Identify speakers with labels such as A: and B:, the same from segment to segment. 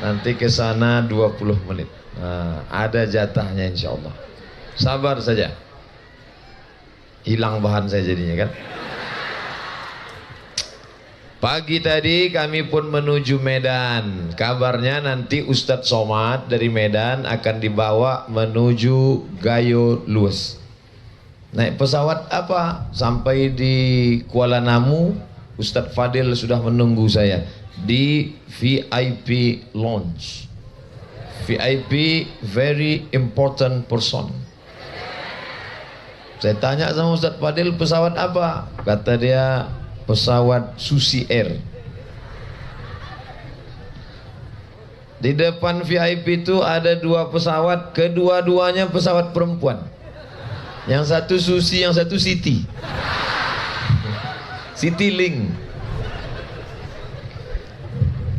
A: Nanti ke sana 20 menit. Nah, ada jatahnya insya Allah. Sabar saja. Hilang bahan saya jadinya kan. Pagi tadi kami pun menuju Medan. Kabarnya nanti Ustadz Somad dari Medan akan dibawa menuju Gayo Lues. Naik pesawat apa? Sampai di Kuala Namu, Ustadz Fadil sudah menunggu saya di VIP Lounge. VIP, very important person. Saya tanya sama Ustadz Fadil, pesawat apa? Kata dia, pesawat Susi Air. Di depan VIP itu ada 2 pesawat, kedua-duanya pesawat perempuan. Yang satu Susi, yang satu Siti. Citylink.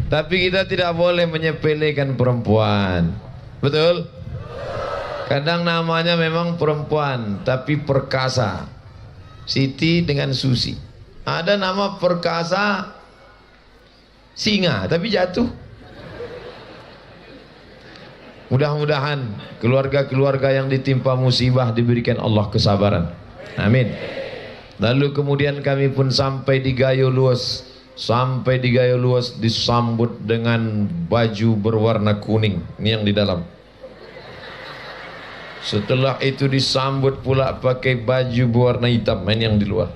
A: Tapi kita tidak boleh menyepelekan perempuan. Betul? Kadang namanya memang perempuan, tapi perkasa. Siti dengan Susi. Ada nama perkasa singa, tapi jatuh. Mudah-mudahan keluarga-keluarga yang ditimpa musibah diberikan Allah kesabaran. Amin. Lalu kemudian kami pun sampai di Gayo Lues. Sampai di Gayo Lues disambut dengan baju berwarna kuning. Ini yang di dalam. Setelah itu disambut pula pakai baju berwarna hitam. Ini yang di luar.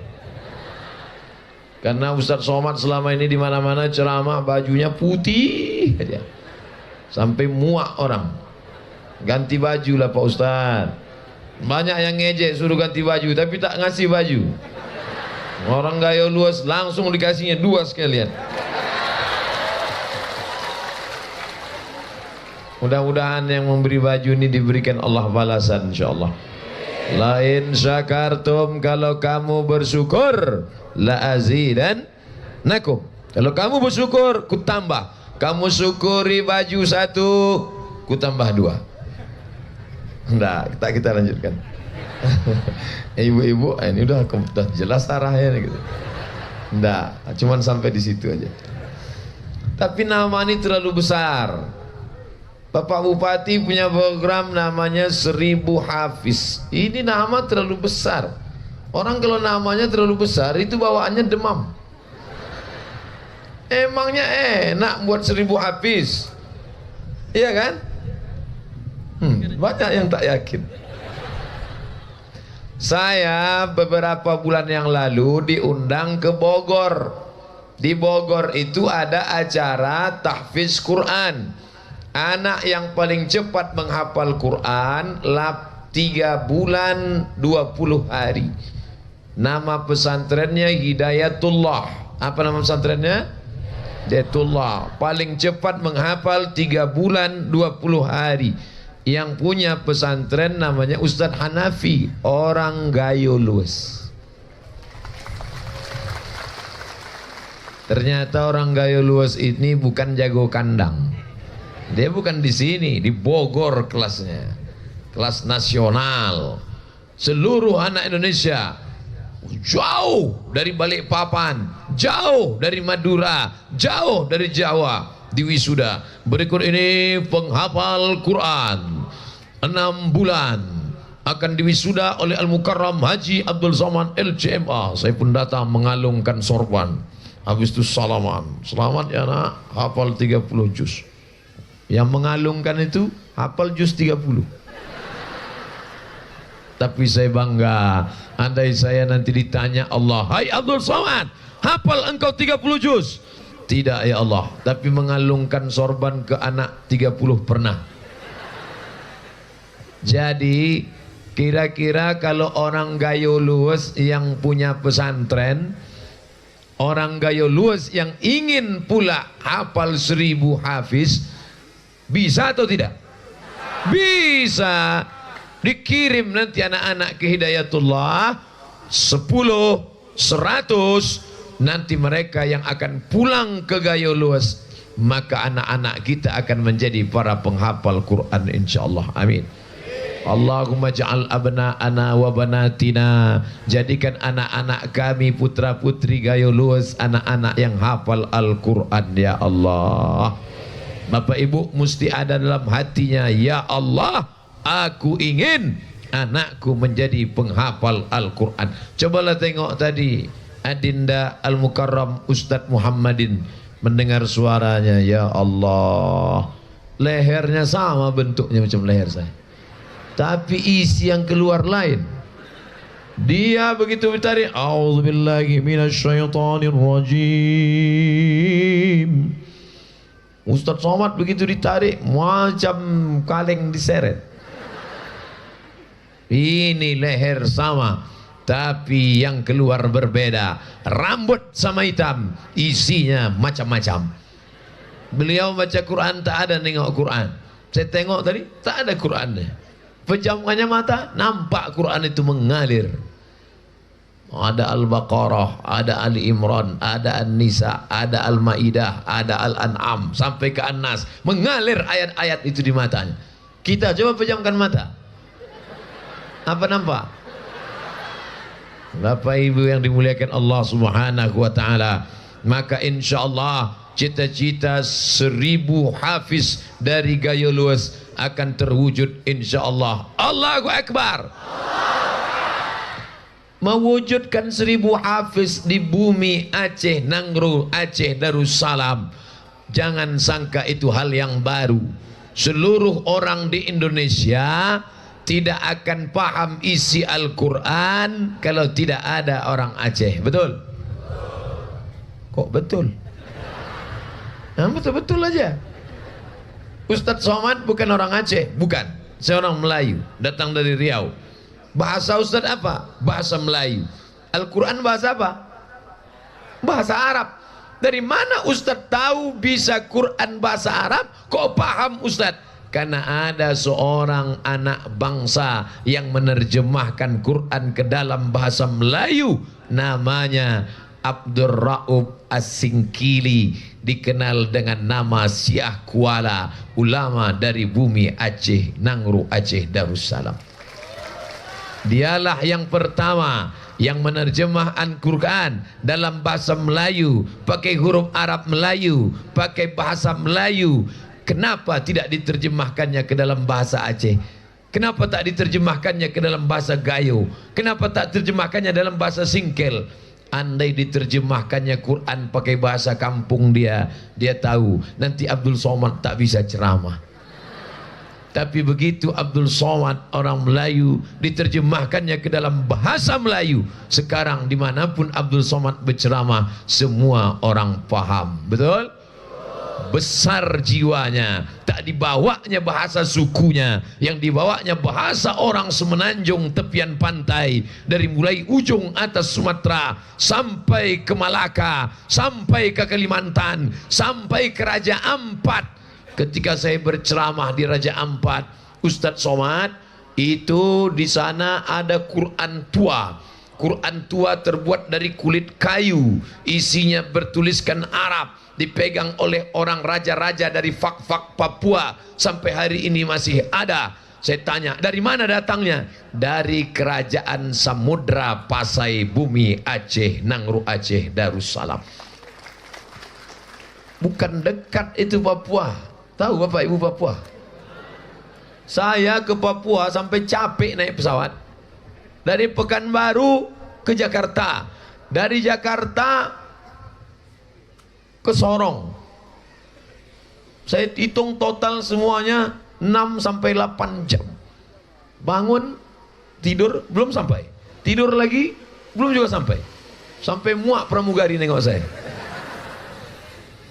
A: Karena Ustadz Somad selama ini di mana-mana ceramah bajunya putih aja. Sampai muak orang. Ganti baju lah Pak Ustadz. Banyak yang ngejek suruh ganti baju tapi tak ngasih baju. Orang Gayo Lues langsung dikasihnya 2 sekalian. Mudah-mudahan yang memberi baju ini diberikan Allah balasan insyaallah. Lain syakartum, kalau kamu bersyukur, la azidannakum. Kalau kamu bersyukur, ku tambah. Kamu syukuri baju 1, ku tambah 2. Enggak, kita lanjutkan. Ibu-ibu, ini udah jelas arahnya gitu. Enggak, cuman sampai di situ aja. Tapi nama ini terlalu besar. Bapak Bupati punya program namanya 1000 Hafiz. Ini nama terlalu besar. Orang kalau namanya terlalu besar itu bawaannya demam. Emangnya enak buat 1000 Hafiz? Iya kan? Banyak yang tak yakin. Saya beberapa bulan yang lalu diundang ke Bogor. Di Bogor itu ada acara tahfiz Quran. Anak yang paling cepat menghafal Quran 3 bulan 20 hari. Nama pesantrennya Hidayatullah. Apa nama pesantrennya? Hidayatullah. Paling cepat menghafal 3 bulan 20 hari. Yang punya pesantren namanya Ustadz Hanafi, orang Gayo Lues. Ternyata orang Gayo Lues ini bukan jago kandang. Dia bukan di sini, di Bogor kelasnya. Kelas nasional. Seluruh anak Indonesia jauh dari Balikpapan, jauh dari Madura, jauh dari Jawa di wisuda. Berikut ini penghafal Quran 6 bulan akan diwisuda oleh Al-Mukarram Haji Abdul Somad LCMA. Saya pun datang mengalungkan sorban. Habis itu salaman. Selamat ya nak, hafal 30 juz. Yang mengalungkan itu hafal juz 30. Tapi saya bangga. Andai saya nanti ditanya Allah, hai Abdul Somad, hafal engkau 30 juz? Tidak ya Allah, tapi mengalungkan sorban ke anak 30 pernah. Jadi kira-kira kalau orang Gayo Lues yang punya pesantren, orang Gayo Lues yang ingin pula hafal 1000 hafiz, bisa atau tidak? Bisa. Dikirim nanti anak-anak ke Hidayatullah 10, 100. Nanti mereka yang akan pulang ke Gayo Lues, maka anak-anak kita akan menjadi para penghafal Quran insyaallah. Amin. Allahumma ja'al abna'ana wa banatina, jadikan anak-anak kami putra putri Gayo Lues anak-anak yang hafal Al-Quran ya Allah. Bapak Ibu mesti ada dalam hatinya, ya Allah, aku ingin anakku menjadi penghafal Al-Quran. Cobalah tengok tadi Adinda Al-Mukarram Ustadz Muhammadin, mendengar suaranya, ya Allah, lehernya sama bentuknya macam leher saya, tapi isi yang keluar lain. Dia begitu ditarik, a'udzubillahi minasyaitonirrajim, Ustadz Somad begitu ditarik macam kaleng diseret. Ini leher sama, tapi yang keluar berbeda. Rambut sama hitam, isinya macam-macam. Beliau baca Quran tak ada nengok Quran. Saya tengok tadi tak ada Qurannya. Pejamkannya mata, nampak Quran itu mengalir. Ada Al-Baqarah, ada Ali Imran, ada An-Nisa, ada Al-Maidah, ada Al-An'am sampai ke An-Nas. Mengalir ayat-ayat itu di matanya. Kita coba pejamkan mata. Apa nampak? Bapak Ibu yang dimuliakan Allah Subhanahu wa taala, maka insyaallah cita-cita 1000 hafiz dari Gayo Luas akan terwujud insyaallah. Allahu Akbar. Mewujudkan 1000 hafiz di bumi Aceh, Nangro, Aceh Darussalam, jangan sangka itu hal yang baru. Seluruh orang di Indonesia tidak akan paham isi Al-Quran kalau tidak ada orang Aceh. Betul? Kok betul? Nah, betul-betul aja. Ustadz Somad bukan orang Aceh, bukan. Saya orang Melayu, datang dari Riau. Bahasa Ustadz apa? Bahasa Melayu. Al-Quran bahasa apa? Bahasa Arab. Dari mana Ustadz tahu bisa Quran bahasa Arab? Kok paham Ustadz? Karena ada seorang anak bangsa yang menerjemahkan Quran ke dalam bahasa Melayu, namanya Abdur Raub As-Singkili, dikenal dengan nama Syah Kuala, ulama dari bumi Aceh, Nangro, Aceh Darussalam. Dialah yang pertama yang menerjemah Al-Quran dalam bahasa Melayu, pakai huruf Arab Melayu, pakai bahasa Melayu. Kenapa tidak diterjemahkannya ke dalam bahasa Aceh? Kenapa tak diterjemahkannya ke dalam bahasa Gayo? Kenapa tak diterjemahkannya dalam bahasa Singkel? Andai diterjemahkannya Quran pakai bahasa kampung dia tahu nanti Abdul Somad tak bisa ceramah. Tapi begitu Abdul Somad orang Melayu, diterjemahkannya ke dalam bahasa Melayu, sekarang dimanapun Abdul Somad berceramah, semua orang paham. Betul? Besar jiwanya, tak dibawanya bahasa sukunya, yang dibawanya bahasa orang semenanjung tepian pantai, dari mulai ujung atas Sumatera sampai ke Malaka, sampai ke Kalimantan, sampai ke Raja Ampat. Ketika saya berceramah di Raja Ampat, Ustadz Somad, itu di sana ada Quran tua. Quran tua terbuat dari kulit kayu, isinya bertuliskan Arab, dipegang oleh orang raja-raja dari fak-fak Papua, sampai hari ini masih ada. Saya tanya, dari mana datangnya? Dari kerajaan Samudra Pasai Bumi Aceh, Nangro, Aceh Darussalam. Bukan dekat itu Papua. Tahu Bapak Ibu Papua? Saya ke Papua sampai capek naik pesawat. Dari Pekanbaru ke Jakarta, dari Jakarta ke Sorong. Saya hitung total semuanya 6 sampai 8 jam. Bangun, tidur, belum sampai. Tidur lagi, belum juga sampai. Sampai muak pramugari nengok saya.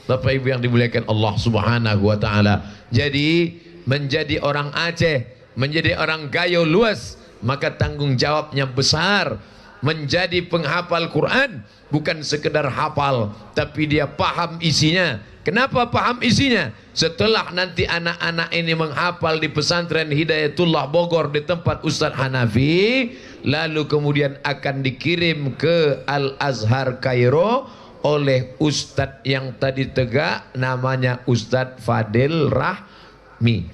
A: Bapak Ibu yang dimuliakan Allah Subhanahu wa taala. Jadi menjadi orang Aceh, menjadi orang Gayo Luas, maka tanggung jawabnya besar. Menjadi penghafal Quran bukan sekedar hafal, tapi dia paham isinya. Kenapa paham isinya? Setelah nanti anak-anak ini menghafal di pesantren Hidayatullah Bogor di tempat Ustadz Hanafi, lalu kemudian akan dikirim ke Al-Azhar Kairo oleh Ustadz yang tadi tegak, namanya Ustadz Fadil Rahmi.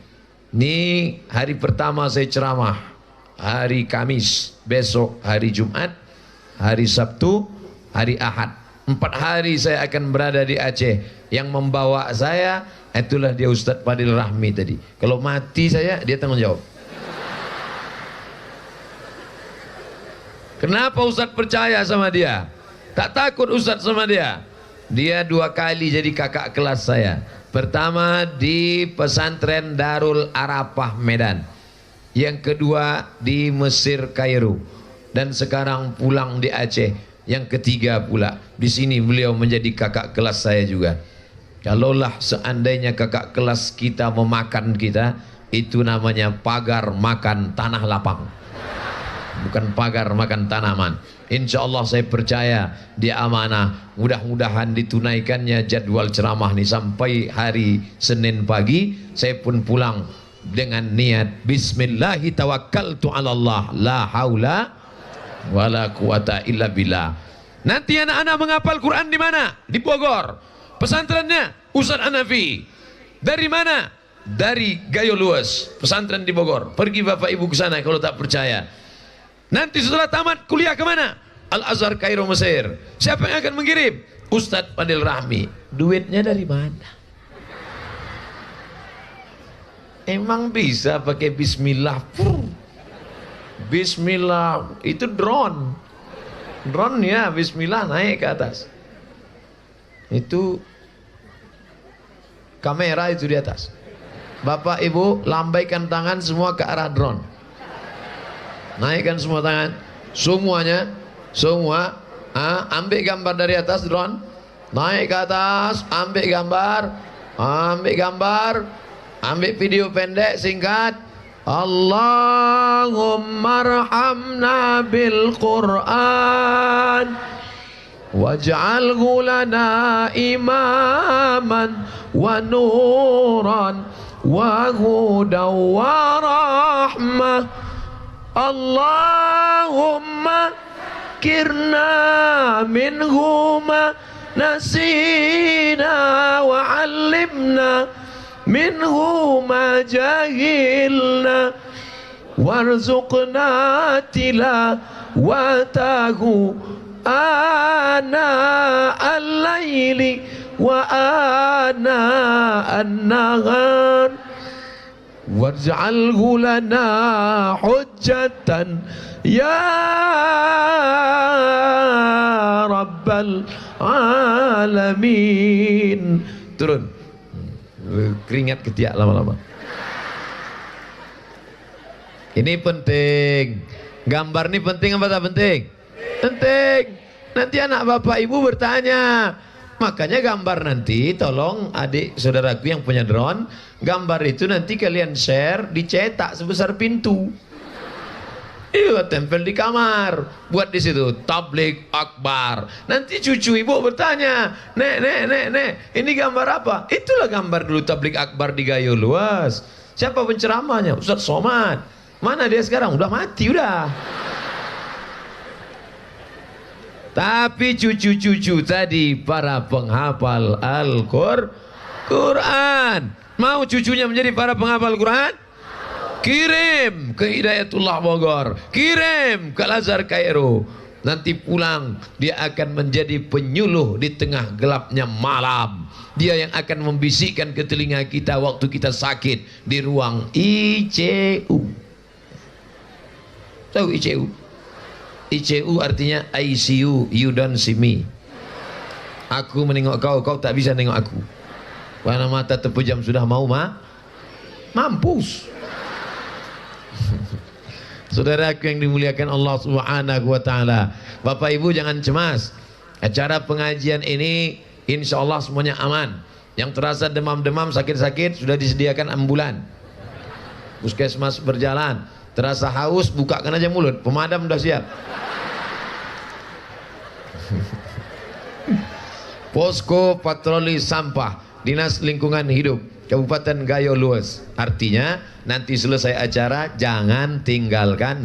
A: Ini hari pertama saya ceramah, hari Kamis, besok hari Jumat, hari Sabtu, hari Ahad. 4 hari saya akan berada di Aceh. Yang membawa saya Itulah dia Ustadz Fadil Rahmi tadi. Kalau mati saya, dia tanggung jawab. Kenapa Ustadz percaya sama dia? Tak takut Ustadz sama dia. Dia 2 kali jadi kakak kelas saya. Pertama di pesantren Darul Arafah Medan. Yang kedua di Mesir Kairo. Dan sekarang pulang di Aceh. Yang ketiga pula. Di sini beliau menjadi kakak kelas saya juga. Kalaulah seandainya kakak kelas kita memakan kita, itu namanya pagar makan tanah lapang, bukan pagar makan tanaman. Insya Allah saya percaya dia amanah. Mudah-mudahan ditunaikannya jadwal ceramah ini sampai hari Senin pagi. Saya pun pulang dengan niat Bismillahi tawakkaltu ala Allah, la haula wala quwata illa billah. Nanti anak-anak menghafal Quran di mana? Di Bogor. Pesantrennya Ustadz Hanafi. Dari mana? Dari Gayo Luas, pesantren di Bogor. Pergi bapak ibu ke sana kalau tak percaya. Nanti setelah tamat kuliah ke mana? Al Azhar Kairo Mesir. Siapa yang akan mengirim? Ustadz Fadil Rahmi. Duitnya dari mana? Emang bisa pakai bismillah? Bismillah itu drone. Drone ya, bismillah naik ke atas. Itu kamera itu di atas. Bapak ibu lambaikan tangan semua ke arah drone. Naikkan semua tangan. Semuanya. Semua. Ambil gambar dari atas drone. Naik ke atas. Ambil gambar. Ambil gambar. Ambil video pendek singkat. Allahumma arhamna bil Quran. Waj'alhu lana imaman wa nuran wa hudan wa rahmah. Allahumma kirna minhuma nasina wa 'allimna minhuma jahilna warzuqna tilawatahu ana al-laili wa ana an-nahar waj'alhu lana hujjatan ya rabbal alamin. Turun keringat ketiak lama-lama. Ini penting. Gambar ini penting apa tak penting? Penting. Nanti anak bapak ibu bertanya. Makanya gambar nanti tolong adik saudaraku yang punya drone, gambar itu nanti kalian share, dicetak sebesar pintu. Iya, tempel di kamar. Buat di situ tabligh akbar. Nanti cucu ibu bertanya, "Nek, ini gambar apa?" Itulah gambar dulu tabligh akbar di Gayo Luas. Siapa penceramahnya? Ustaz Somad. Mana dia sekarang? Udah mati udah. Tapi cucu-cucu tadi para penghafal Al-Quran. Mau cucunya menjadi para penghafal Quran? Kirim ke Hidayatullah Bogor, kirim ke Al Azhar Kairo. Nanti pulang dia akan menjadi penyuluh di tengah gelapnya malam. Dia yang akan membisikkan ke telinga kita waktu kita sakit di ruang ICU. Tahu ICU? ICU artinya ICU, you don't see me. Aku menengok kau, kau tak bisa nengok aku. Karena mata terpejam sudah mau mampus. Saudaraku yang dimuliakan Allah Subhanahu wa taala. Bapak Ibu jangan cemas. Acara pengajian ini insya Allah semuanya aman. Yang terasa demam-demam, sakit-sakit sudah disediakan ambulan. Puskesmas berjalan. Terasa haus, bukakan aja mulut. Pemadam sudah siap. Posko patroli sampah Dinas Lingkungan Hidup Kabupaten Gayo Luas. Artinya nanti selesai acara jangan tinggalkan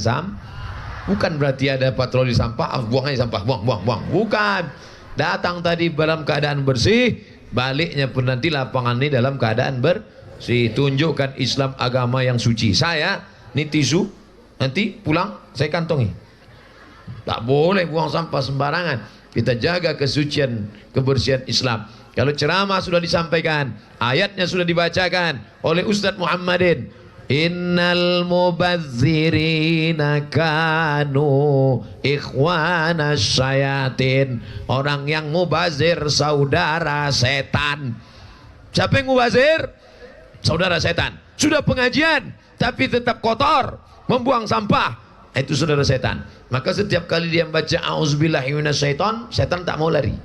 A: bukan berarti ada patroli sampah, buang aja sampah, buang. Bukan. Datang tadi dalam keadaan bersih, baliknya pun nanti lapangan ini dalam keadaan bersih. Tunjukkan Islam agama yang suci. Saya ini tisu, nanti pulang saya kantongi. Tak boleh buang sampah sembarangan. Kita jaga kesucian, kebersihan Islam. Kalau ceramah sudah disampaikan, ayatnya sudah dibacakan oleh Ustadz Muhammadin, innal mubazzirina kanu ikhwana syayatin. Orang yang mubazir saudara setan. Siapa yang mubazir? Saudara setan. Sudah pengajian tapi tetap kotor, membuang sampah, itu saudara setan. Maka setiap kali dia membaca auzubillahi minasyaiton, setan tak mau lari.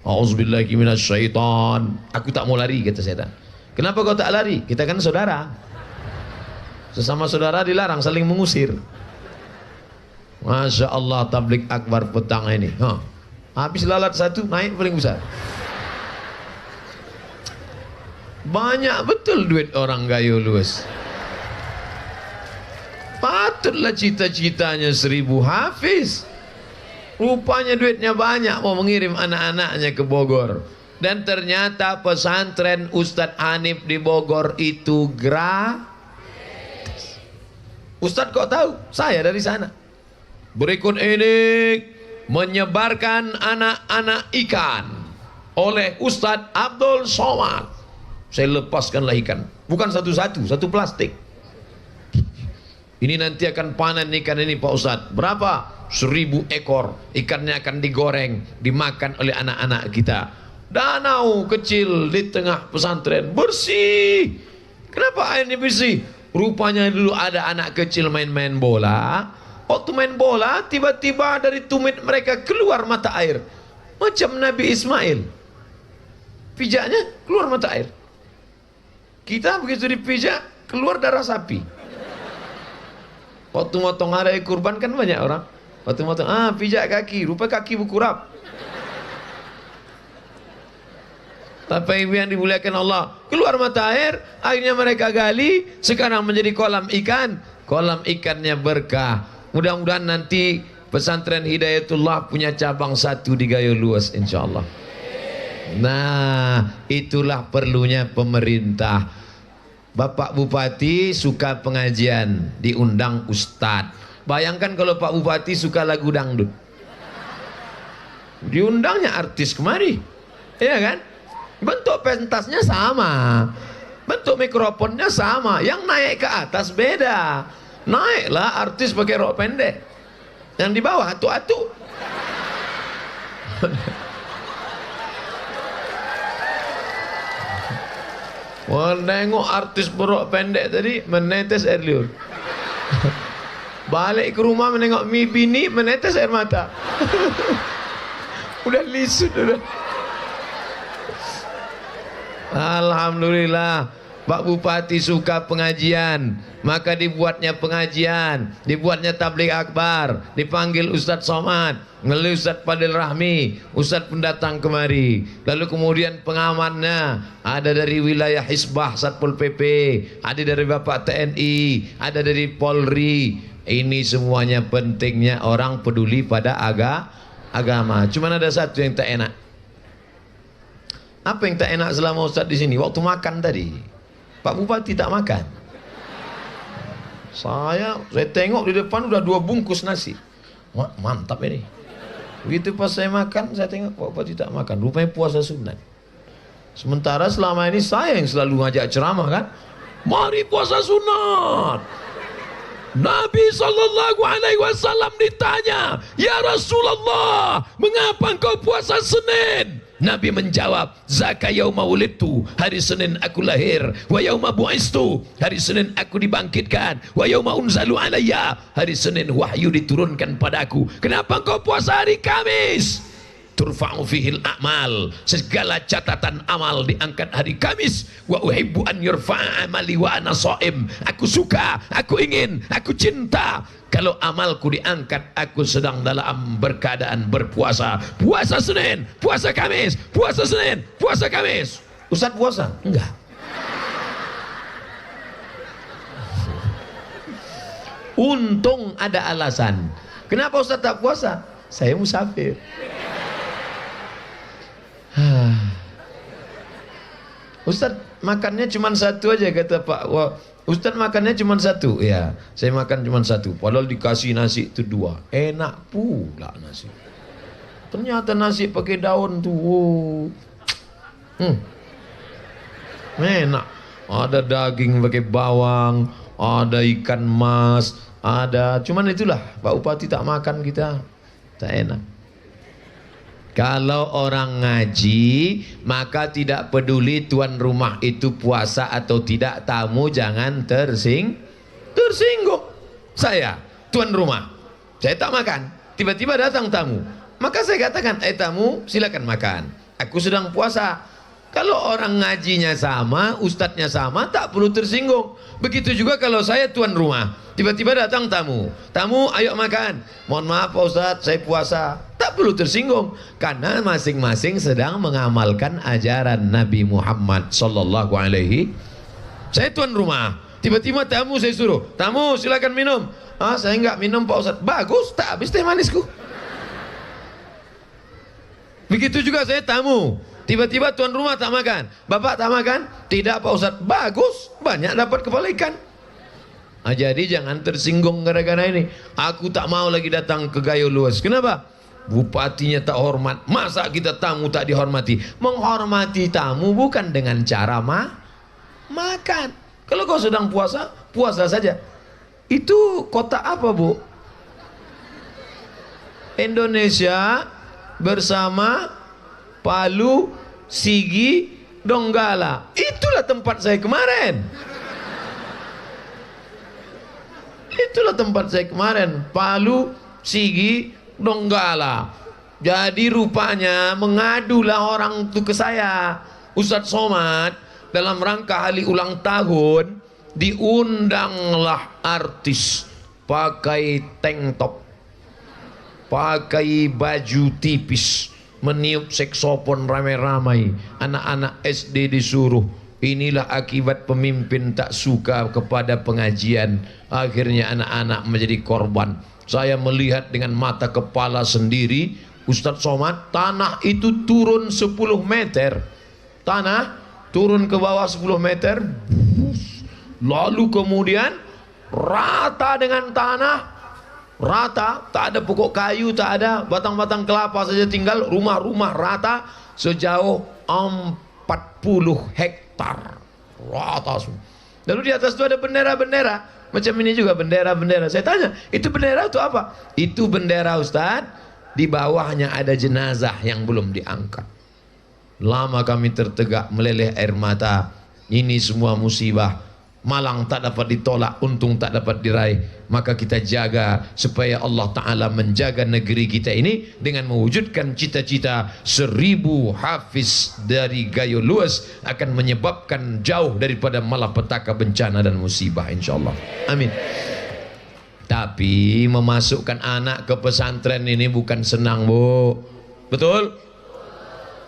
A: Auzubillahi minasyaiton, aku tak mau lari, kata setan. Kenapa kau tak lari? Kita kan saudara. Sesama saudara dilarang saling mengusir. Masya Allah, tablik akbar petang ini. Habis lalat satu, naik paling besar. Banyak betul duit orang Gayo Luas. Patutlah cita-citanya 1000 hafiz. Rupanya duitnya banyak, mau mengirim anak-anaknya ke Bogor. Dan ternyata pesantren Ustadz Hanif di Bogor itu gratis. Ustadz kok tahu? Saya dari sana. Berikut ini menyebarkan anak-anak ikan oleh Ustadz Abdul Somad. Saya lepaskanlah ikan, bukan satu-satu, satu plastik. Ini nanti akan panen ikan ini Pak Ustadz. Berapa? 1000 ekor. Ikannya akan digoreng, dimakan oleh anak-anak kita. Danau kecil di tengah pesantren, bersih. Kenapa airnya bersih? Rupanya dulu ada anak kecil main-main bola. Waktu main bola, tiba-tiba dari tumit mereka keluar mata air. Macam Nabi Ismail. Pijaknya keluar mata air. Kita begitu dipijak, keluar darah sapi. Waktu motong hari kurban kan banyak orang. Waktu motong, pijak kaki, rupa kaki berkurap. Tapi ibu yang dimuliakan Allah, keluar mata air, akhirnya mereka gali, sekarang menjadi kolam ikan. Kolam ikannya berkah. Mudah-mudahan nanti pesantren Hidayatullah punya cabang 1 di Gayo Luas, insya Allah. Nah, itulah perlunya pemerintah. Bapak Bupati suka pengajian, diundang Ustadz. Bayangkan kalau Pak Bupati suka lagu dangdut, diundangnya artis kemari, iya kan? Bentuk pentasnya sama, bentuk mikrofonnya sama, yang naik ke atas beda. Naiklah artis pakai rok pendek, yang di bawah atu-atu. Wah, nengok artis berok pendek tadi menetes air liur. Balik ke rumah menengok mi bini menetes air mata. Udah lisut udah. Alhamdulillah, Pak Bupati suka pengajian, maka dibuatnya pengajian, dibuatnya tabligh akbar, dipanggil Ustadz Somad, melalui Ustadz Fadil Rahmi, Ustadz pendatang kemari. Lalu kemudian pengamannya ada dari wilayah Hisbah Satpol PP, ada dari Bapak TNI, ada dari Polri. Ini semuanya pentingnya orang peduli pada agama. Cuman ada satu yang tak enak. Apa yang tak enak selama Ustadz di sini? Waktu makan tadi, Pak Bupati tak makan. Saya tengok di depan udah 2 bungkus nasi. Wah, mantap ini. Begitu pas saya makan, saya tengok Pak Bupati tak makan. Rupanya puasa sunat. Sementara selama ini saya yang selalu ngajak ceramah kan. Mari puasa sunat. Nabi SAW ditanya, ya Rasulullah, mengapa engkau puasa Senin? Nabi menjawab, zaka yauma wulidtu, hari Senin aku lahir, wa yauma bu'istu, hari Senin aku dibangkitkan, wa yauma unzalu alayya, hari Senin wahyu diturunkan padaku. Kenapa engkau puasa hari Kamis? Turfa'u fihil a'mal, segala catatan amal diangkat hari Kamis. Wa uhibbu an yurfa'a amali wa ana shaim, aku suka, aku ingin, aku cinta kalau amalku diangkat aku sedang dalam berkeadaan berpuasa. Puasa Senin, puasa Kamis, puasa Senin, puasa Kamis. Ustaz puasa? Enggak. Untung ada alasan. Kenapa Ustaz tak puasa? Saya musafir. Ustaz makannya cuma 1 aja, kata Pak. Wah, Ustaz makannya cuma 1. Ya, saya makan cuma 1. Padahal dikasih nasi itu 2. Enak pula nasi. Ternyata nasi pakai daun tuh. Hmm, enak. Ada daging pakai bawang, ada ikan mas, ada. Cuman itulah Pak Bupati tak makan kita, tak enak. Kalau orang ngaji, maka tidak peduli tuan rumah itu puasa atau tidak, tamu jangan tersinggung. Saya tuan rumah, saya tak makan, tiba-tiba datang tamu, maka saya katakan, tamu silakan makan, aku sedang puasa. Kalau orang ngajinya sama, ustadznya sama, tak perlu tersinggung. Begitu juga kalau saya tuan rumah, tiba-tiba datang tamu, ayo makan, mohon maaf Pak Ustadz saya puasa, tak perlu tersinggung, karena masing-masing sedang mengamalkan ajaran Nabi Muhammad sallallahu alaihi. Saya tuan rumah, tiba-tiba tamu saya suruh, tamu silakan minum. Saya enggak minum Pak Ustadz. Bagus, tak habis teh manisku. Begitu juga saya tamu, tiba-tiba tuan rumah tak makan. Bapak tak makan? Tidak Pak Ustadz. Bagus, banyak dapat kepala ikan. Jadi jangan tersinggung gara-gara ini. Aku tak mau lagi datang ke Gayo Luas. Kenapa? Bupatinya tak hormat. Masa kita tamu tak dihormati? Menghormati tamu bukan dengan cara makan. Kalau kau sedang puasa, puasa saja. Itu kota apa Bu? Indonesia bersama Palu, Sigi, Donggala. Itulah tempat saya kemarin. Itulah tempat saya kemarin, Palu, Sigi, Donggala. Jadi rupanya mengadulah orang itu ke saya, Ustadz Somad, dalam rangka hari ulang tahun diundanglah artis pakai tank top, pakai baju tipis, meniup saksofon ramai-ramai, anak-anak SD disuruh. Inilah akibat pemimpin tak suka kepada pengajian, akhirnya anak-anak menjadi korban. Saya melihat dengan mata kepala sendiri, Ustadz Somad, tanah itu turun 10 meter, tanah turun ke bawah 10 meter, lalu kemudian rata dengan tanah, rata, tak ada pokok kayu, tak ada, batang-batang kelapa saja tinggal, rumah-rumah rata sejauh 40 hektar rata semua. Lalu di atas itu ada bendera-bendera macam ini juga, bendera-bendera. Saya tanya, itu bendera itu apa? Itu bendera Ustadz, di bawahnya ada jenazah yang belum diangkat. Lama kami tertegak, meleleh air mata. Ini semua musibah, malang tak dapat ditolak, untung tak dapat diraih. Maka kita jaga supaya Allah Ta'ala menjaga negeri kita ini dengan mewujudkan cita-cita 1000 hafiz dari Gayo Luas, akan menyebabkan jauh daripada malapetaka, bencana dan musibah, insyaallah. Amin. Tapi memasukkan anak ke pesantren ini bukan senang Bu. Betul?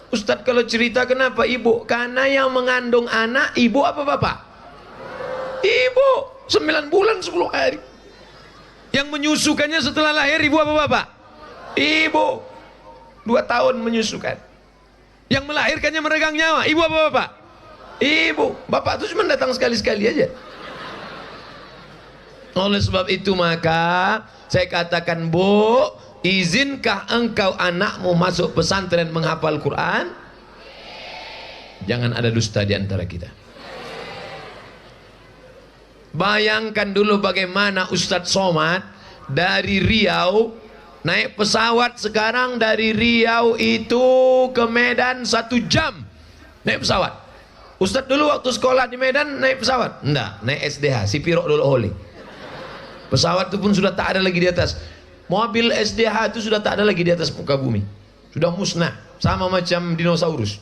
A: Ustadz kalau cerita kenapa ibu? Karena yang mengandung anak ibu apa bapak? Ibu 9 bulan 10 hari. Yang menyusukannya setelah lahir ibu apa bapak? Ibu 2 tahun menyusukan. Yang melahirkannya meregang nyawa ibu apa bapak? Ibu. Bapak itu cuma datang sekali-sekali aja. Oleh sebab itu maka saya katakan, Bu, izinkah engkau anakmu masuk pesantren menghafal Quran? Jangan ada dusta di antara kita. Bayangkan dulu bagaimana Ustadz Somad dari Riau naik pesawat, sekarang dari Riau itu ke Medan 1 jam naik pesawat. Ustadz dulu waktu sekolah di Medan naik pesawat? Enggak, naik SDH, si Pirok dulu Holi. Pesawat itu pun sudah tak ada lagi di atas. Mobil SDH itu sudah tak ada lagi di atas muka bumi. Sudah musnah, sama macam dinosaurus.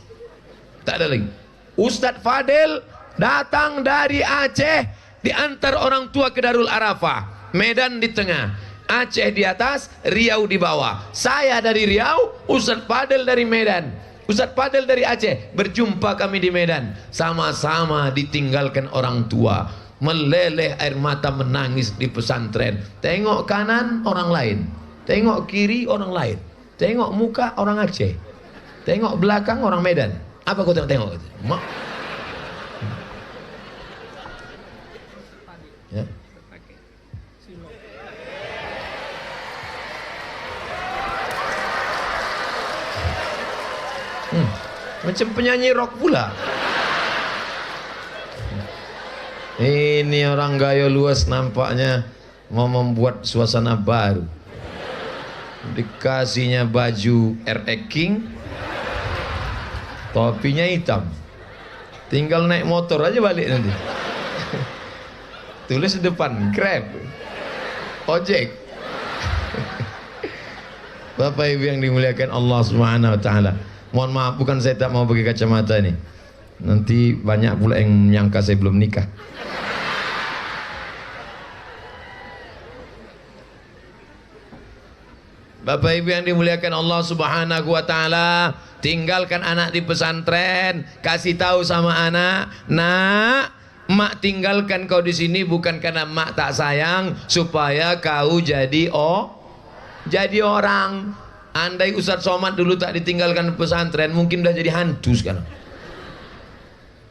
A: Tak ada lagi. Ustadz Fadel datang dari Aceh, diantar orang tua ke Darul Arafah, Medan di tengah, Aceh di atas, Riau di bawah. Saya dari Riau, Ustadz Fadel dari Medan, Ustadz Fadel dari Aceh. Berjumpa kami di Medan, sama-sama ditinggalkan orang tua, meleleh air mata, menangis di pesantren. Tengok kanan orang lain, tengok kiri orang lain, tengok muka orang Aceh, tengok belakang orang Medan. Apa kau tengok? Ya. Macam penyanyi rock pula. Ini orang gaya luas nampaknya mau membuat suasana baru. Dikasihnya baju RX King, topinya hitam, tinggal naik motor aja balik nanti. Tulis di depan Grab, ojek. Bapak Ibu yang dimuliakan Allah Subhanahu wa taala. Mohon maaf, bukan saya tak mau pakai kacamata ini. Nanti banyak pula yang menyangka saya belum nikah. Bapak Ibu yang dimuliakan Allah Subhanahu wa taala, tinggalkan anak di pesantren, kasih tahu sama anak, "Nak, mak tinggalkan kau di sini bukan karena mak tak sayang, supaya kau jadi orang." Andai Ustadz Somad dulu tak ditinggalkan pesantren, mungkin udah jadi hantu sekarang.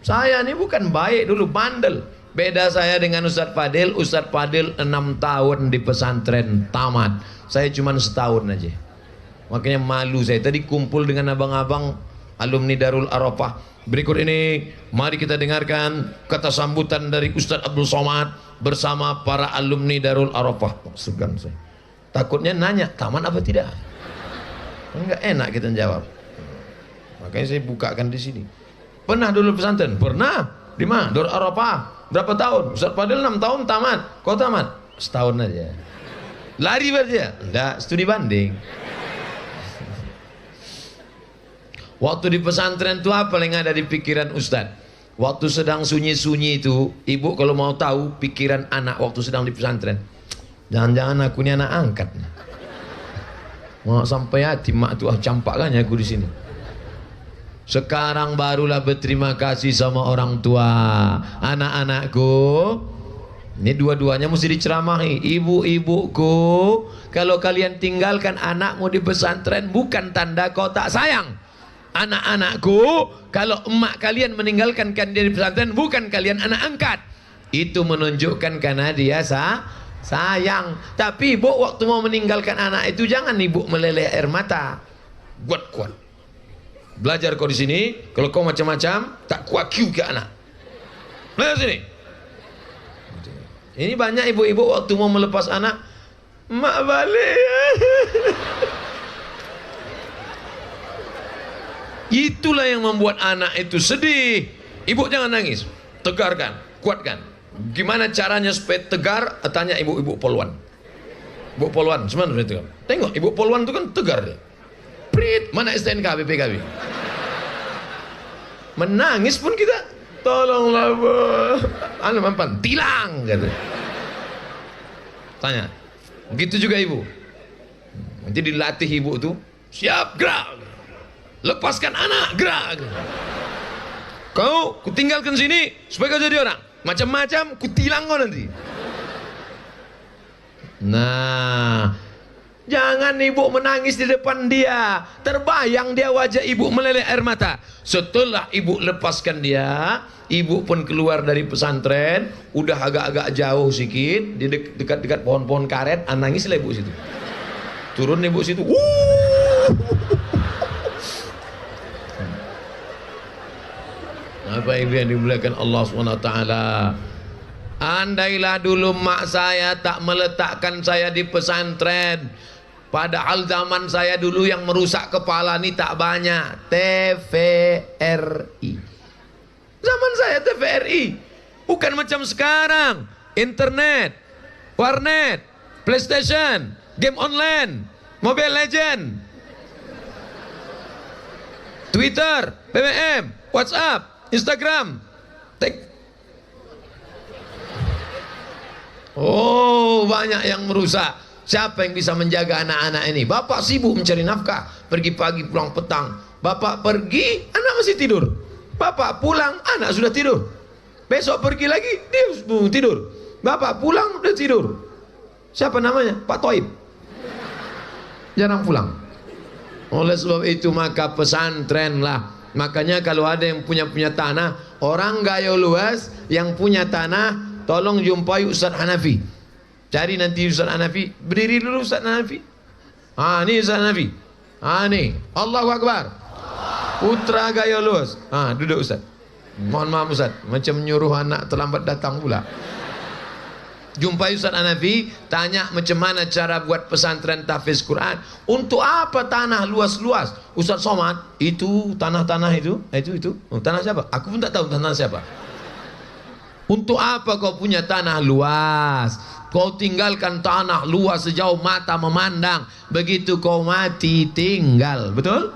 A: Saya ini bukan baik dulu, bandel. Beda saya dengan Ustadz Fadil 6 tahun di pesantren tamat. Saya cuma setahun aja. Makanya malu saya. Tadi kumpul dengan abang-abang alumni Darul Arafah. Berikut ini mari kita dengarkan kata sambutan dari Ustadz Abdul Somad bersama para alumni Darul Arafah. Segan saya. Takutnya nanya, taman apa tidak? Enggak enak kita jawab. Makanya saya bukakan di sini. Pernah dulu pesantren? Pernah. Di mana? Darul Arafah. Berapa tahun? Ustadz Fadil 6 tahun tamat. Kau tamat? Setahun aja. Lari berarti ya? Enggak, studi banding. Waktu di pesantren itu apa yang ada di pikiran Ustadz? Waktu sedang sunyi-sunyi itu, ibu kalau mau tahu pikiran anak waktu sedang di pesantren, jangan-jangan aku ini anak angkat. Mau sampai hati mak tuh campakkannya aku di sini. Sekarang barulah berterima kasih sama orang tua. Anak-anakku, ini dua-duanya mesti diceramahi. Ibu-ibuku, kalau kalian tinggalkan anakmu di pesantren bukan tanda kau tak sayang. Anak-anakku, kalau emak kalian meninggalkan kalian di pesantren bukan kalian anak angkat. Itu menunjukkan karena dia sayang. Tapi ibu waktu mau meninggalkan anak itu jangan ibu meleleh air mata. Kuat-kuat. Belajar kau di sini, kalau kau macam-macam tak kuat ke anak. Belajar sini. Ini banyak ibu-ibu waktu mau melepas anak, mak balik. Itulah yang membuat anak itu sedih. Ibu jangan nangis, tegarkan, kuatkan. Gimana caranya supaya tegar? Tanya ibu-ibu Poluan. Ibu Poluan, sebenarnya itu. Tengok, ibu Poluan itu kan tegar dia. Prit, mana STNK, BPKB? Menangis pun kita. Tolonglah bu, anu mampan, tilang gitu. Tanya, begitu juga ibu. Nanti dilatih ibu tuh, siap gerak, lepaskan anak gerak. Kau kutinggalkan sini supaya kau jadi orang. Macam-macam kutilang kau nanti. Nah, jangan ibu menangis di depan dia. Terbayang dia wajah ibu meleleh air mata. Setelah ibu lepaskan dia, ibu pun keluar dari pesantren, udah agak-agak jauh sedikit, di dekat-dekat pohon-pohon karet, nangislah ibu situ. Turun ibu situ. Apa ibu yang dimuliakan Allah SWT. Andailah dulu mak saya tak meletakkan saya di pesantren, padahal zaman saya dulu yang merusak kepala ini tak banyak. TVRI. Zaman saya TVRI. Bukan macam sekarang. Internet, warnet, PlayStation, game online, Mobile Legend, Twitter, BBM, WhatsApp, Instagram. Oh, banyak yang merusak. Siapa yang bisa menjaga anak-anak ini? Bapak sibuk mencari nafkah, pergi pagi pulang petang. Bapak pergi, anak masih tidur. Bapak pulang, anak sudah tidur. Besok pergi lagi, dia tidur. Bapak pulang, udah tidur. Siapa namanya? Pak Toib. Jarang pulang. Oleh sebab itu maka pesantren lah. Makanya kalau ada yang punya tanah, orang gaya luas yang punya tanah, tolong jumpai Ustaz Hanafi. Cari nanti Ustaz Hanafi, berdiri dulu Ustaz Hanafi. Ini Ustaz Hanafi. Nih, Allahu Akbar. Putra gaya luas. Duduk Ustaz. Mohon maaf Ustaz, macam nyuruh anak terlambat datang pula. Jumpai Ustaz Hanafi, tanya macam mana cara buat pesantren tahfiz Quran. Untuk apa tanah luas-luas? Ustaz Somad, itu tanah-tanah itu. Tanah siapa? Aku pun tak tahu tanah siapa. Untuk apa kau punya tanah luas? Kau tinggalkan tanah luas sejauh mata memandang. Begitu kau mati tinggal. Betul?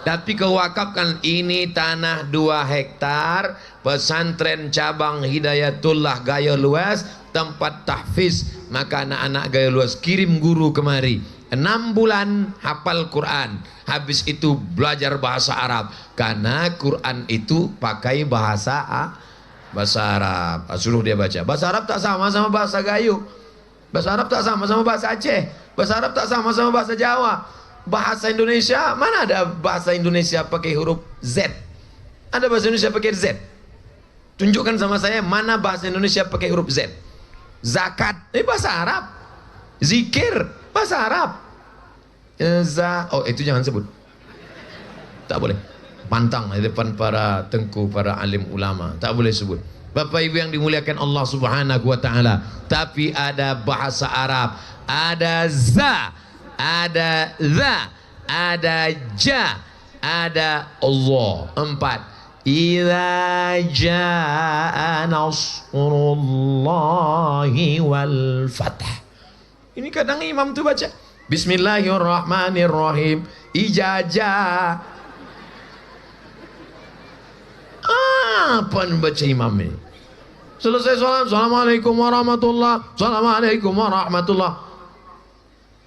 A: Tapi kau wakafkan ini tanah 2 hektar. Pesantren cabang Hidayatullah gaya luas, tempat tahfiz. Maka anak-anak gaya luas kirim guru kemari. 6 bulan hafal Quran. Habis itu belajar bahasa Arab. Karena Quran itu pakai bahasa Arab. Suruh dia baca. Bahasa Arab tak sama sama bahasa Gayo. Bahasa Arab tak sama sama bahasa Aceh. Bahasa Arab tak sama sama bahasa Jawa. Bahasa Indonesia, mana ada bahasa Indonesia pakai huruf Z? Ada bahasa Indonesia pakai Z? Tunjukkan sama saya mana bahasa Indonesia pakai huruf Z. Zakat, bahasa Arab. Zikir, bahasa Arab. Itu jangan sebut. Tak boleh. Pantang di depan para tengku, para alim ulama. Tak boleh sebut. Bapak Ibu yang dimuliakan Allah Subhanahu wa taala. Tapi ada bahasa Arab, ada za, ada za, ada ja, ada Allah. 4. Idza jaa nasrullahi wal fath. Ini kadang imam tuh baca Bismillahirrahmanirrahim. Ijazah. Apa yang baca imam ini? Selesai salam, Assalamualaikum warahmatullah, Assalamualaikum warahmatullah.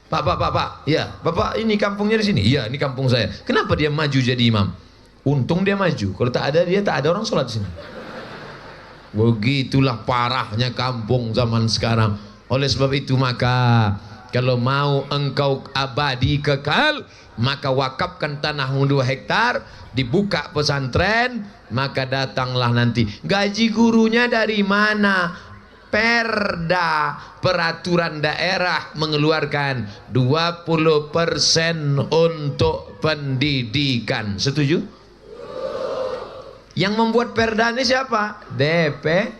A: Pak, ya, Bapak ini kampungnya di sini? Iya, ini kampung saya. Kenapa dia maju jadi imam? Untung dia maju. Kalau tak ada dia, tak ada orang sholat di sini. Begitulah parahnya kampung zaman sekarang. Oleh sebab itu maka kalau mau engkau abadi kekal, maka wakafkan tanahmu 2 hektar, dibuka pesantren, maka datanglah nanti. Gaji gurunya dari mana? Perda, peraturan daerah mengeluarkan 20% untuk pendidikan. Setuju? Yang membuat perda ini siapa? DPR.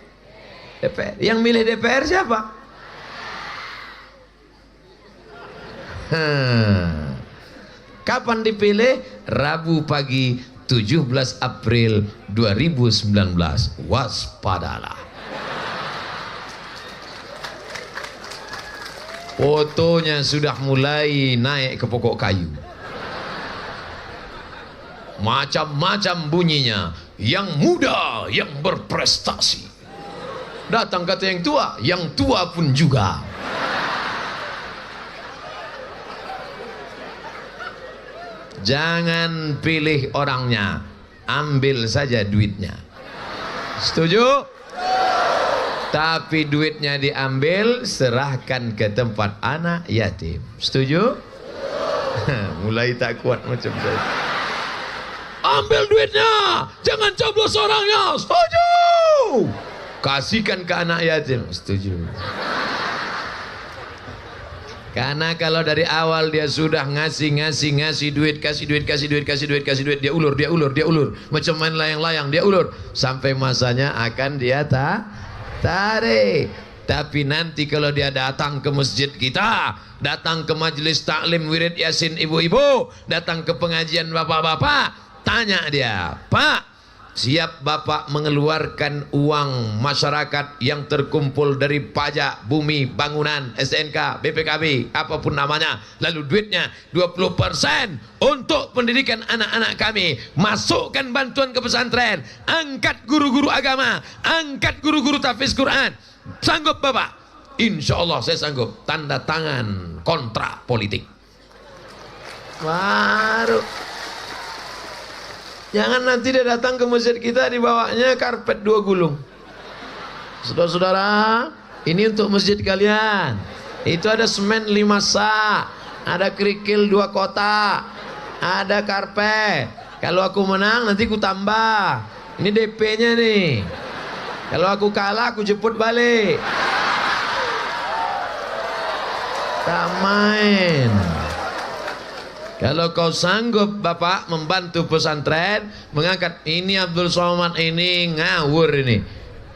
A: Yang milih DPR siapa? Kapan dipilih? Rabu pagi 17 April 2019. Waspadalah. Fotonya sudah mulai naik ke pokok kayu. Macam-macam bunyinya. Yang muda, yang berprestasi. Datang kata yang tua pun juga. Jangan pilih orangnya, ambil saja duitnya. Setuju? Tapi duitnya diambil, serahkan ke tempat anak yatim. Setuju? Mulai tak kuat macam saya. Ambil duitnya, jangan coblos orangnya. Setuju? Kasihkan ke anak yatim. Setuju? Karena kalau dari awal dia sudah ngasih duit, kasih duit, dia ulur. Macam main layang-layang, dia ulur. Sampai masanya akan dia tarik. Tapi nanti kalau dia datang ke masjid kita, datang ke majelis taklim wirid yasin ibu-ibu, datang ke pengajian bapak-bapak, tanya dia, Pak, siap Bapak mengeluarkan uang masyarakat yang terkumpul dari pajak, bumi, bangunan, SNK, BPKB, apapun namanya, lalu duitnya 20% untuk pendidikan anak-anak kami. Masukkan bantuan ke pesantren, angkat guru-guru agama, angkat guru-guru tahfiz Quran. Sanggup Bapak? Insya Allah saya sanggup. Tanda tangan kontrak politik. Baru. Jangan nanti dia datang ke masjid kita, dibawanya karpet 2 gulung. Saudara-saudara, ini untuk masjid kalian. Itu ada semen 5 sak, ada kerikil 2 kotak, ada karpet. Kalau aku menang nanti ku tambah. Ini DP-nya nih. Kalau aku kalah aku jemput balik. Tak main. Kalau kau sanggup Bapak membantu pesantren, mengangkat ini Abdul Somad ini ngawur ini.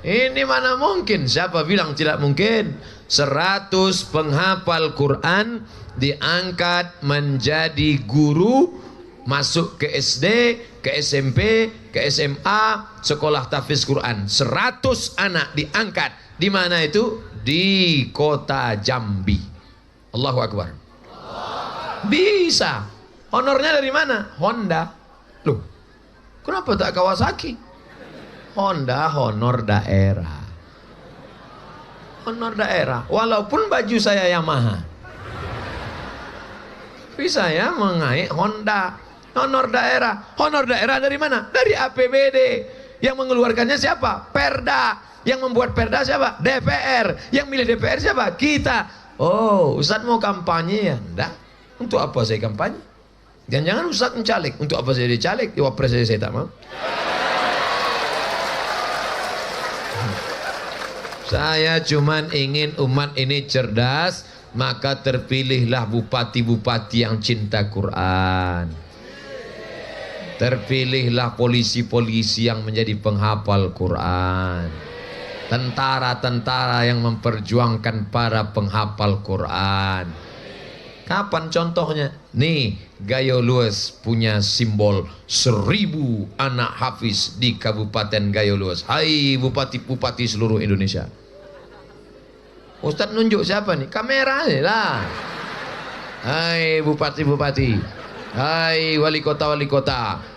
A: Ini mana mungkin? Siapa bilang tidak mungkin? 100 penghafal Quran diangkat menjadi guru, masuk ke SD, ke SMP, ke SMA, sekolah tahfiz Quran. 100 anak diangkat. Di mana itu? Di kota Jambi. Allahu Akbar. Bisa. Honornya dari mana? Honda. Loh, kenapa tak Kawasaki? Honda honor daerah. Honor daerah. Walaupun baju saya Yamaha, tapi saya mengaik Honda. Honor daerah. Honor daerah dari mana? Dari APBD. Yang mengeluarkannya siapa? Perda. Yang membuat perda siapa? DPR. Yang milih DPR siapa? Kita. Oh, Ustadz mau kampanye ya? Enggak. Untuk apa saya kampanye? Jangan-jangan Ustadz mencalek. Untuk apa saya dicalek? Ya wapres saya tak mau. Saya cuman ingin umat ini cerdas, maka terpilihlah bupati-bupati yang cinta Quran. Terpilihlah polisi-polisi yang menjadi penghafal Quran. Tentara-tentara yang memperjuangkan para penghafal Quran. Kapan contohnya? Nih, Gayo Lues punya simbol 1000 anak hafiz di Kabupaten Gayo Lues. Hai bupati-bupati seluruh Indonesia. Ustadz nunjuk siapa nih? Kamera lah. Hai bupati-bupati. Hai wali kota.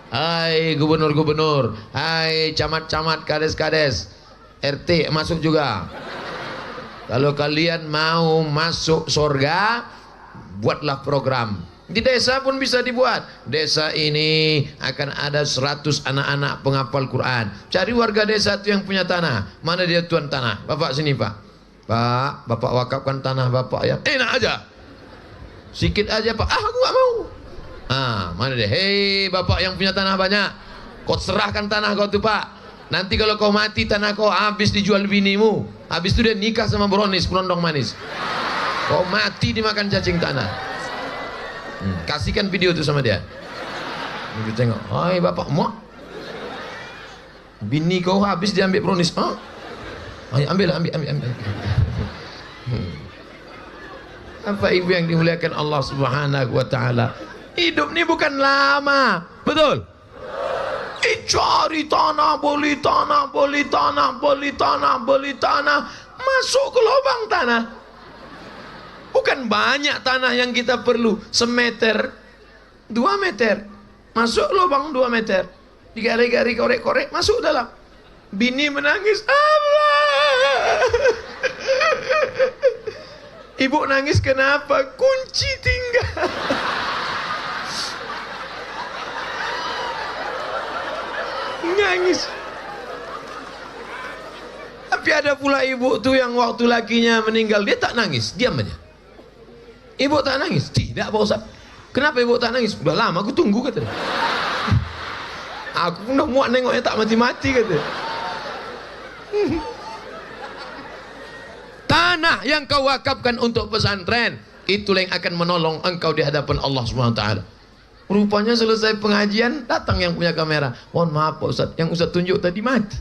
A: Hai gubernur-gubernur. Hai camat-camat, kades-kades. RT masuk juga. Kalau kalian mau masuk surga, buatlah program. Di desa pun bisa dibuat. Desa ini akan ada 100 anak-anak penghafal Quran. Cari warga desa itu yang punya tanah. Mana dia tuan tanah? Bapak sini Pak. Pak, Bapak wakafkan tanah Bapak ya. Enak aja. Sikit aja Pak. Aku gak mau. Mana dia? Hei Bapak yang punya tanah banyak, kau serahkan tanah kau tuh Pak. Nanti kalau kau mati tanah kau habis dijual binimu. Habis itu dia nikah sama Bronis, pelondong manis. Kau mati dimakan cacing tanah. Kasihkan video itu sama dia. Kita tengok. Hai Bapak, mau? Bini kau habis diambil Bronis. Ayo ambil. Apa ibu yang dimuliakan Allah Subhanahu wa taala? Hidup ini bukan lama. Betul? Cari tanah, beli tanah. Masuk ke lubang tanah. Bukan banyak tanah yang kita perlu. Semeter, 2 meter. Masuk lubang 2 meter. Digari-gari, korek-korek, masuk dalam. Bini menangis. Allah. Ibu nangis kenapa? Kunci tinggal. Nangis. Tapi ada pula ibu tuh yang waktu lakinya meninggal dia tak nangis, diam aja. Ibu tak nangis? Tidak Pak Ustaz. Kenapa ibu tak nangis? Udah lama aku tunggu kata. Aku pun udah muak nengoknya tak mati-mati kata. Tanah yang kau wakafkan untuk pesantren, itulah yang akan menolong engkau di hadapan Allah Subhanahu wa taala. Rupanya selesai pengajian datang yang punya kamera. Mohon maaf Pak Ustaz, yang Ustaz tunjuk tadi mati.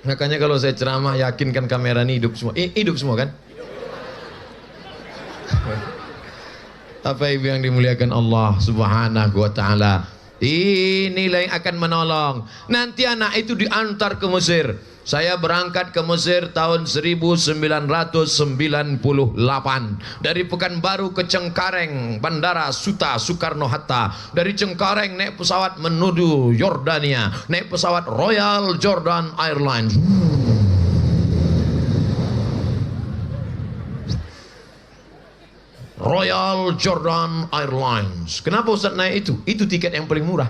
A: Makanya kalau saya ceramah yakinkan kamera ini hidup semua. Hidup semua kan? Apa ibu yang dimuliakan Allah Subhanahu wa taala? Inilah yang akan menolong. Nanti anak itu diantar ke Mesir. Saya berangkat ke Mesir tahun 1998 dari Pekanbaru ke Cengkareng, Bandara Suta Soekarno-Hatta. Dari Cengkareng naik pesawat menuju Yordania, naik pesawat Royal Jordan Airlines. Royal Jordan Airlines. Kenapa Ustaz naik itu? Itu tiket yang paling murah.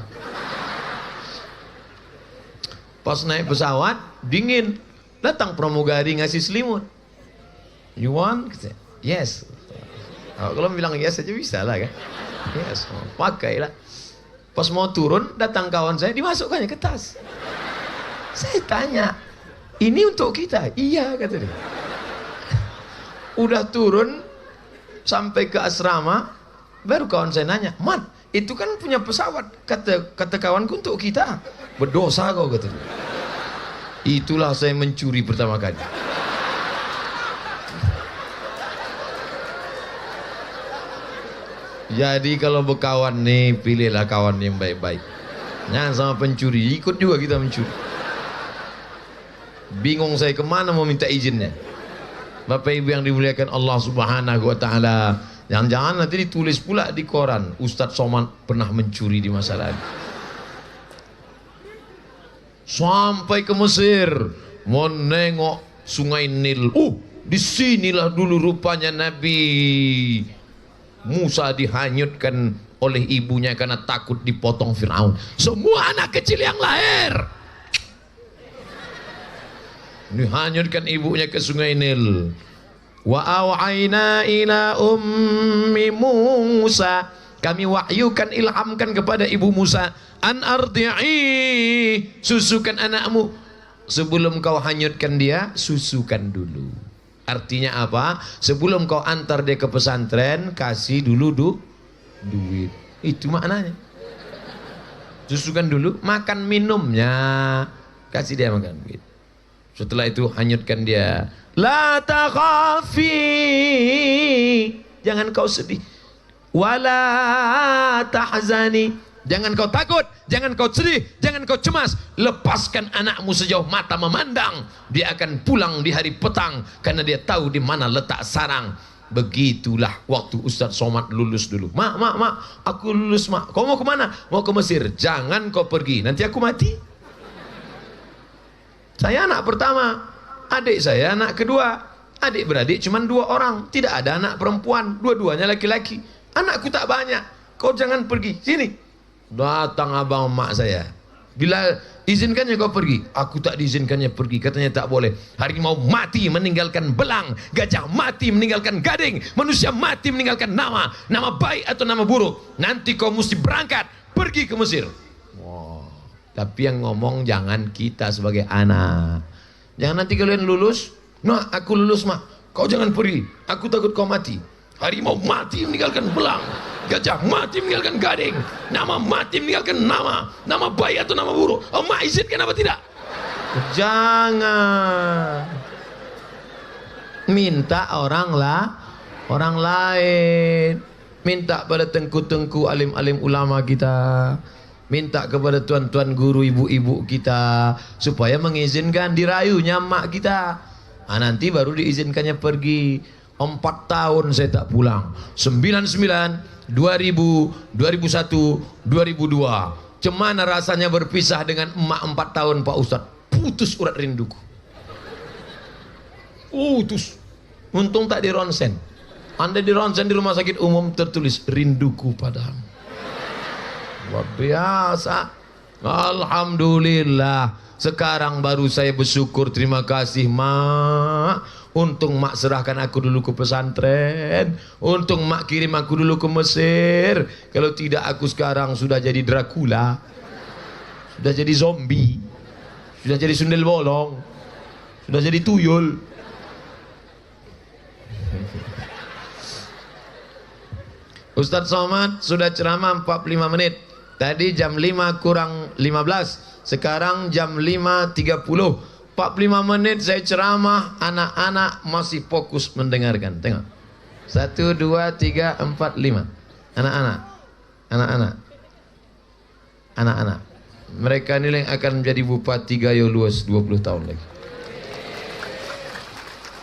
A: Pas naik pesawat, dingin. Datang pramugari ngasih selimut. You want? Yes. Kalau bilang yes aja bisa lah kan. Yes, pakailah. Pas mau turun, datang kawan saya, dimasukkannya ke tas. Saya tanya, ini untuk kita? Iya, kata dia. Udah turun, Sampai ke asrama, baru kawan saya nanya, "Man, itu kan punya pesawat." Kata kawanku, "Untuk kita." "Berdosa kau," kata dia. Itulah saya mencuri pertama kali. Jadi kalau berkawan nih, pilihlah kawan yang baik-baik. Jangan sama pencuri, ikut juga kita mencuri. Bingung saya kemana mau minta izinnya. Bapak Ibu yang dimuliakan Allah Subhanahu wa Ta'ala, jangan-jangan nanti ditulis pula di koran, Ustadz Somad pernah mencuri di masa lalu. Sampai ke Mesir, mau nengok Sungai Nil. Disinilah dulu rupanya Nabi Musa dihanyutkan oleh ibunya karena takut dipotong Fir'aun. Semua anak kecil yang lahir dihanyutkan ibunya ke Sungai Nil. Wa aw'aina ila ummi Musa, kami wahyukan, ilhamkan kepada ibu Musa, an ardi'i, susukan anakmu. Sebelum kau hanyutkan dia, susukan dulu. Artinya apa? Sebelum kau antar dia ke pesantren, kasih dulu duit. Itu maknanya. Susukan dulu, makan minumnya, kasih dia makan duit. Setelah itu hanyutkan dia. La takhafi, jangan kau sedih. Wala tahzani, jangan kau takut, jangan kau sedih, jangan kau cemas. Lepaskan anakmu sejauh mata memandang. Dia akan pulang di hari petang karena dia tahu di mana letak sarang. Begitulah waktu Ustadz Somad lulus dulu. Mak, aku lulus, mak. Kau mau kemana? Mau ke Mesir. Jangan kau pergi, nanti aku mati. Saya anak pertama, adik saya anak kedua. Adik beradik cuma 2 orang, tidak ada anak perempuan, dua-duanya laki-laki. Anakku tak banyak, kau jangan pergi, sini. Datang abang mak saya, bila izinkannya kau pergi. Aku tak diizinkannya pergi, katanya tak boleh. Harimau mati meninggalkan belang, gajah mati meninggalkan gading, manusia mati meninggalkan nama baik atau nama buruk. Nanti kau mesti berangkat pergi ke Mesir. Tapi yang ngomong jangan kita sebagai anak. Jangan nanti kalian lulus, "Nah, aku lulus, mak. Kau jangan pergi. Aku takut kau mati." Harimau mati meninggalkan belang, gajah mati meninggalkan gading, nama mati meninggalkan nama baik atau nama buruk. Mak izinkan apa tidak? Jangan. Minta orang lain. Minta pada tengku-tengku alim-alim ulama kita. Minta kepada tuan-tuan guru, ibu-ibu kita supaya mengizinkan, dirayunya mak kita. Nanti baru diizinkannya pergi. 4 tahun saya tak pulang. 99, 2000, 2001, 2002. Cemana rasanya berpisah dengan emak 4 tahun Pak Ustadz. Putus urat rinduku. Putus. Untung tak di ronsen. Anda di ronsen di rumah sakit umum tertulis rinduku padamu. Luar biasa. Alhamdulillah. Sekarang baru saya bersyukur, terima kasih mak. Untung mak serahkan aku dulu ke pesantren. Untung mak kirim aku dulu ke Mesir. Kalau tidak aku sekarang sudah jadi Dracula, sudah jadi zombie, sudah jadi sundel bolong, sudah jadi tuyul. Ustadz Somad sudah ceramah 45 menit. Tadi jam 5 kurang 15, sekarang jam 5.30. 45 menit saya ceramah, anak-anak masih fokus mendengarkan. Tengok. 1, 2, 3, 4, 5. Anak-anak. Mereka ini yang akan menjadi Bupati Gayo Luas 20 tahun lagi.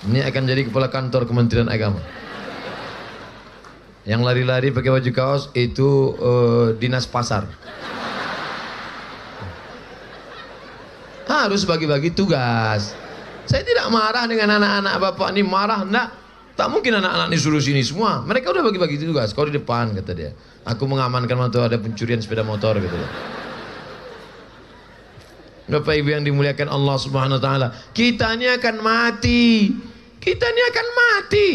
A: Ini akan jadi kepala kantor Kementerian Agama. Yang lari-lari pakai baju kaos itu dinas pasar. Harus bagi-bagi tugas. Saya tidak marah dengan anak-anak bapak ini, marah enggak. Tak mungkin anak-anak disuruh sini semua. Mereka udah bagi-bagi tugas. Kau di depan, kata dia. Aku mengamankan waktu ada pencurian sepeda motor, kata dia. Bapak Ibu yang dimuliakan Allah Subhanahu wa taala, kita ini akan mati. Kita ini akan mati.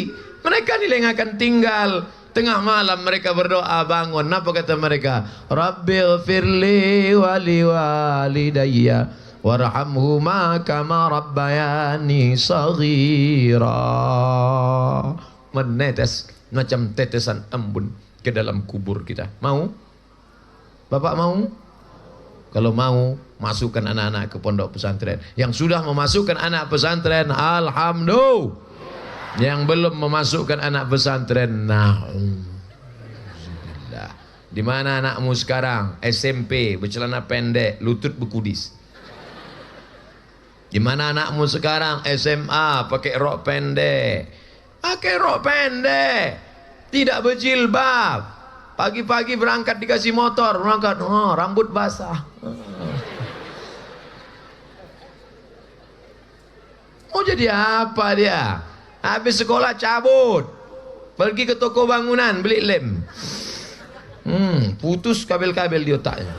A: Mereka ini yang akan tinggal. Tengah malam mereka berdoa bangun. Apa kata mereka? Rabbil firli wali walidayya warhamhuma kama rabbayani saghira. Menetes macam tetesan embun ke dalam kubur kita. Mau? Bapak mau? Kalau mau, masukkan anak-anak ke pondok pesantren. Yang sudah memasukkan anak pesantren, alhamdulillah. Yang belum memasukkan anak pesantren, di mana anakmu sekarang? SMP, bercelana pendek, lutut berkudis. Di mana anakmu sekarang? SMA, pakai rok pendek. Pakai rok pendek, tidak berjilbab. Pagi-pagi berangkat dikasih motor, berangkat, rambut basah. Mau jadi apa dia? Habis sekolah cabut, pergi ke toko bangunan beli lem. Putus kabel-kabel di otaknya.